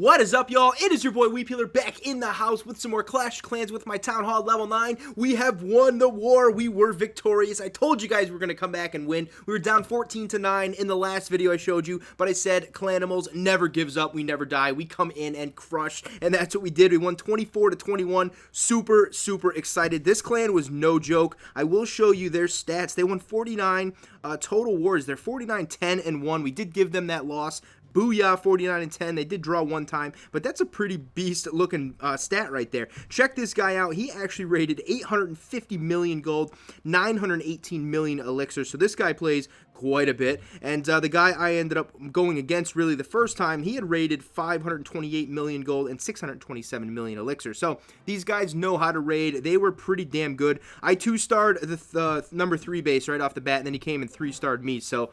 What is up, y'all? It is your boy Weepeeler back in the house with some more Clash of Clans with my Town Hall level 9. We have won the war. We were victorious. I told you guys we were going to come back and win. We were down 14-9 in the last video I showed you, but I said Clanimals never gives up. We never die. We come in and crush, and that's what we did. We won 24-21. Super, super excited. This clan was no joke. I will show you their stats. They won 49 total wars. They're 49-10-1. We did give them that loss. Booyah, 49-10. They did draw one time, but that's a pretty beast-looking stat right there. Check this guy out. He actually rated 850 million gold, 918 million elixir. So this guy plays quite a bit. And the guy I ended up going against really the first time, he had rated 528 million gold and 627 million elixir. So these guys know how to raid. They were pretty damn good. I 2-starred the number 3 base right off the bat, and then he came and 3-starred me. So,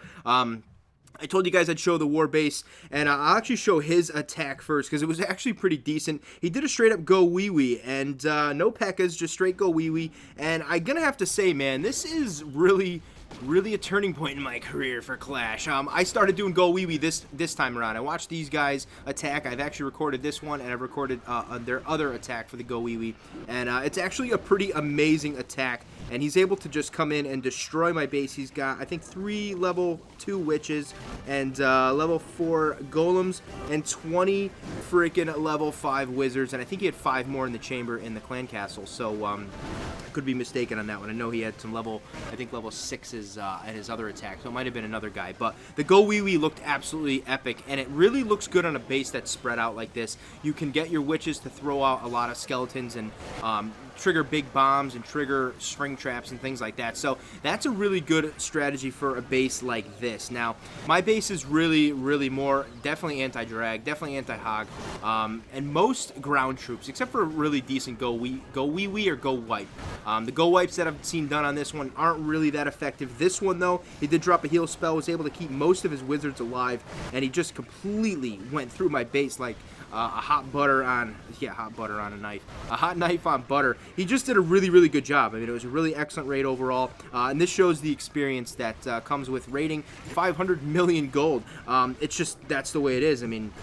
I told you guys I'd show the war base, and I'll actually show his attack first, because it was actually pretty decent. He did a straight-up GOWIWI, and no P.E.K.K.A.s, just straight GOWIWI, and I'm gonna have to say, man, this is really a turning point in my career for Clash. I started doing GOWIWI this time around. I watched these guys attack. I've actually recorded this one, and I've recorded their other attack for the GOWIWI, and it's actually a pretty amazing attack, and he's able to just come in and destroy my base. He's got, I think, 3 level 2 witches and level 4 golems and 20 freaking level 5 wizards, and I think he had 5 more in the chamber in the clan castle, so I could be mistaken on that one. I know he had some level 6s at his other attack, so it might have been another guy, but the GOWIWI looked absolutely epic, and it really looks good on a base that's spread out like this. You can get your witches to throw out a lot of skeletons and trigger big bombs and trigger string traps and things like that. So that's a really good strategy for a base like this. Now, my base is really more definitely anti-drag, definitely anti-hog, and most ground troops, except for a really decent GOWIWI or GOWIPE. The GOWIPEs that I've seen done on this one aren't really that effective. This one, though, he did drop a heal spell, was able to keep most of his wizards alive, and he just completely went through my base like a hot butter on a knife. A hot knife on butter. He just did a really good job. I mean, it was a really excellent raid overall, and this shows the experience that comes with raiding 500 million gold. It's just, that's the way it is. I mean,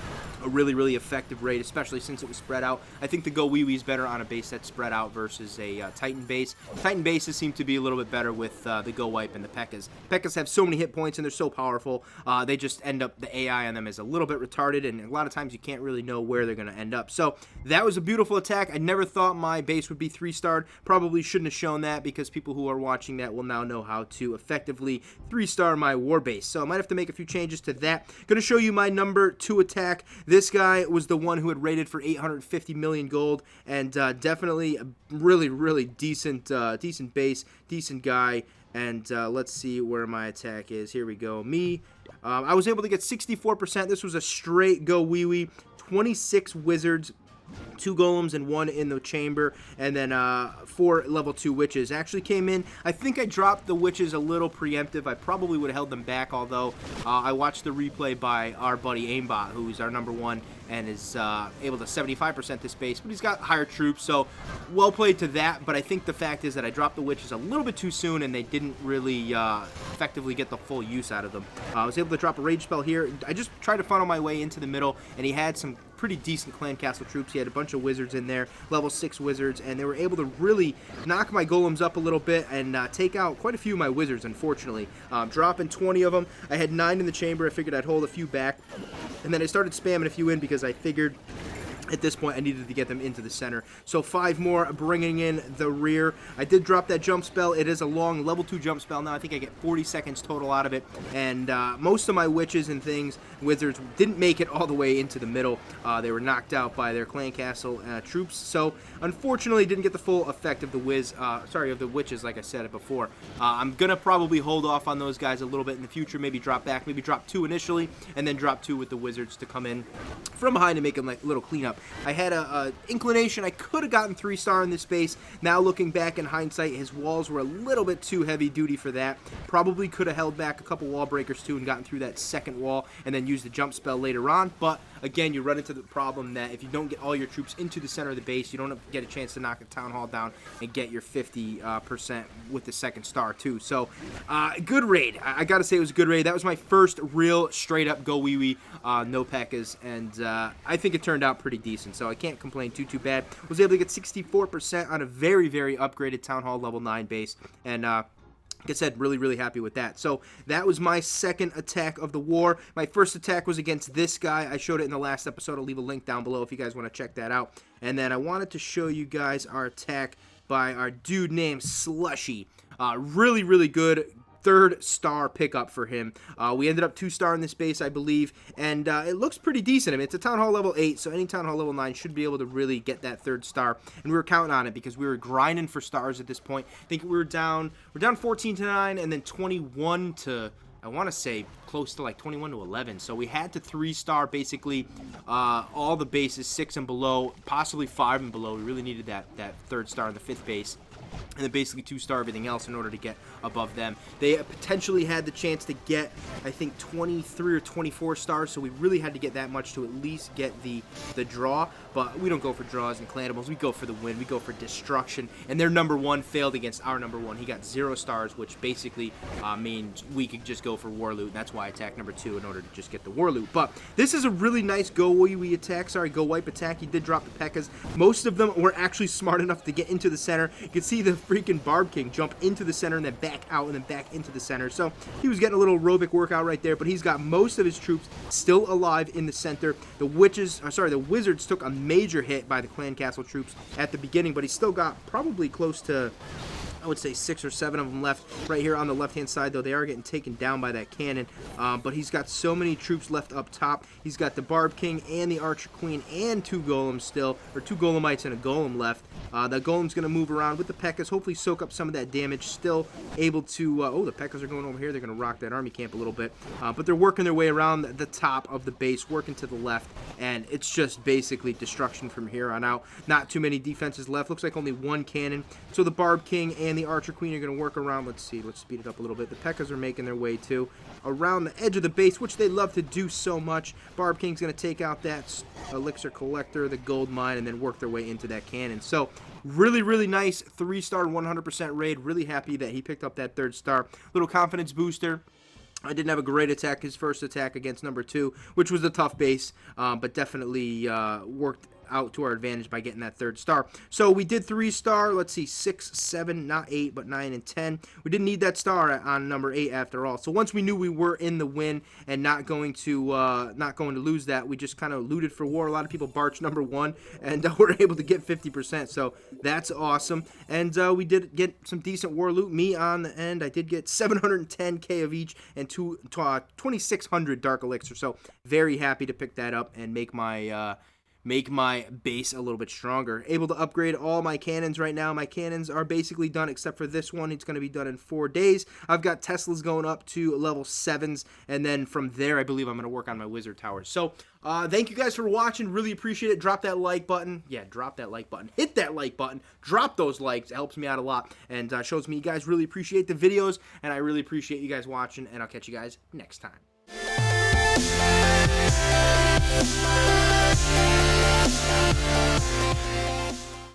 a really effective raid, especially since it was spread out. I think the GOWIWI is better on a base that's spread out versus a Titan base. Titan bases seem to be a little bit better with the GOWIPE and the P.E.K.K.A.s. P.E.K.K.A.s have so many hit points, and they're so powerful. They just end up, the AI on them is a little bit retarded, and a lot of times you can't really know where they're going to end up. So that was a beautiful attack. I never thought my base would be 3-starred. Probably shouldn't have shown that, because people who are watching that will now know how to effectively 3-star my war base. So I might have to make a few changes to that. Going to show you my number 2 attack. This guy was the one who had rated for 850 million gold, and definitely a really decent base, decent guy. And let's see where my attack is. Here we go. I was able to get 64%. This was a straight GOWIWI, 26 wizards, 2 golems and 1 in the chamber, and then 4 level 2 witches. Actually came in, I think I dropped the witches a little preemptive. I probably would have held them back, although I watched the replay by our buddy Aimbot, who's our number 1 and is able to 75% this base, but he's got higher troops, so well played to that. But I think the fact is that I dropped the witches a little bit too soon, and they didn't really effectively get the full use out of them. I was able to drop a rage spell here. I just tried to funnel my way into the middle, and he had some pretty decent clan castle troops. He had a bunch of wizards in there, level 6 wizards, and they were able to really knock my golems up a little bit and take out quite a few of my wizards, unfortunately. Dropping 20 of them. I had 9 in the chamber. I figured I'd hold a few back, and then I started spamming a few in because I figured at this point I needed to get them into the center. So 5 more bringing in the rear. I did drop that jump spell. It is a long level 2 jump spell. Now I think I get 40 seconds total out of it, and most of my witches and wizards didn't make it all the way into the middle. They were knocked out by their clan castle troops, so unfortunately didn't get the full effect of the witches, like I said it before. I'm gonna probably hold off on those guys a little bit in the future, maybe drop back, maybe drop 2 initially, and then drop 2 with the wizards to come in from behind and make them like a little cleanup. I had a inclination I could have gotten 3-star in this base. Now looking back in hindsight, his walls were a little bit too heavy duty for that. Probably could have held back a couple wall breakers too and gotten through that second wall and then used the jump spell later on, but again, you run into the problem that if you don't get all your troops into the center of the base, you don't get a chance to knock a town hall down and get your 50% with the second star too. So good raid. I gotta say it was a good raid. That was my first real straight up GOWIWI no P.E.K.K.A.s, and I think it turned out pretty decent, so I can't complain too bad. Was able to get 64% on a very upgraded town hall level 9 base, and like I said, really happy with that. So that was my second attack of the war. My first attack was against this guy. I showed it in the last episode. I'll leave a link down below if you guys want to check that out. And then I wanted to show you guys our attack by our dude named Slushy. Really good. 3rd star pickup for him. We ended up 2-star in this base, I believe, and it looks pretty decent. I mean, it's a Town Hall level 8, so any Town Hall level 9 should be able to really get that 3rd star, and we were counting on it because we were grinding for stars at this point. I think we're down 14 to 9, and then 21 to, I want to say, close to like 21 to 11. So we had to 3-star basically all the bases 6 and below, possibly 5 and below. We really needed that 3rd star in the 5th base, and then basically 2-star everything else in order to get above them. They potentially had the chance to get, I think, 23 or 24 stars, so we really had to get that much to at least get the draw, but we don't go for draws in Clanimals. We go for the win. We go for destruction, and their number 1 failed against our number 1. He got 0 stars, which basically means we could just go for war loot, and that's why I attacked number 2 in order to just get the war loot. But this is a really nice GOWIWI attack. Sorry, go wipe attack. He did drop the P.E.K.K.A.s. Most of them were actually smart enough to get into the center. You can see the freaking Barb King jump into the center and then back out and then back into the center. So he was getting a little aerobic workout right there, but he's got most of his troops still alive in the center. The Wizards took a major hit by the Clan Castle troops at the beginning, but he still got probably close to, I would say, 6 or 7 of them left right here on the left-hand side, though they are getting taken down by that cannon. But he's got so many troops left up top. He's got the Barb King and the Archer Queen and 2 golems still, or 2 golemites and a golem left. The golem's going to move around with the P.E.K.K.A.s, hopefully soak up some of that damage. Still able to, oh, the P.E.K.K.A.s are going over here. They're going to rock that army camp a little bit. But they're working their way around the top of the base, working to the left, and it's just basically destruction from here on out. Not too many defenses left. Looks like only 1 cannon. So the Barb King and the Archer Queen are going to work around. Let's see. Let's speed it up a little bit. The P.E.K.K.A.s are making their way too around the edge of the base, which they love to do so much. Barb King's going to take out that elixir collector, the gold mine, and then work their way into that cannon. So really nice 3-star 100% raid. Really happy that he picked up that 3rd star. Little confidence booster. I didn't have a great attack, his first attack against number 2, which was a tough base, but definitely worked out to our advantage by getting that 3rd star. So we did 3-star, let's see, 6, 7, not 8, but 9 and 10. We didn't need that star on number 8 after all. So once we knew we were in the win and not going to lose that, we just kind of looted for war. A lot of people barched number 1, and were able to get 50%. So that's awesome. And we did get some decent war loot. Me on the end, I did get 710k of each and 2,600 dark elixir. So very happy to pick that up and make my base a little bit stronger. Able to upgrade all my cannons right now. My cannons are basically done except for this one. It's going to be done in 4 days. I've got Teslas going up to level 7s, and then from there I believe I'm going to work on my wizard towers. So thank you guys for watching. Really appreciate it. Drop that like button. Yeah, drop that like button. Hit that like button. Drop those likes. It helps me out a lot and shows me you guys really appreciate the videos, and I really appreciate you guys watching, and I'll catch you guys next time.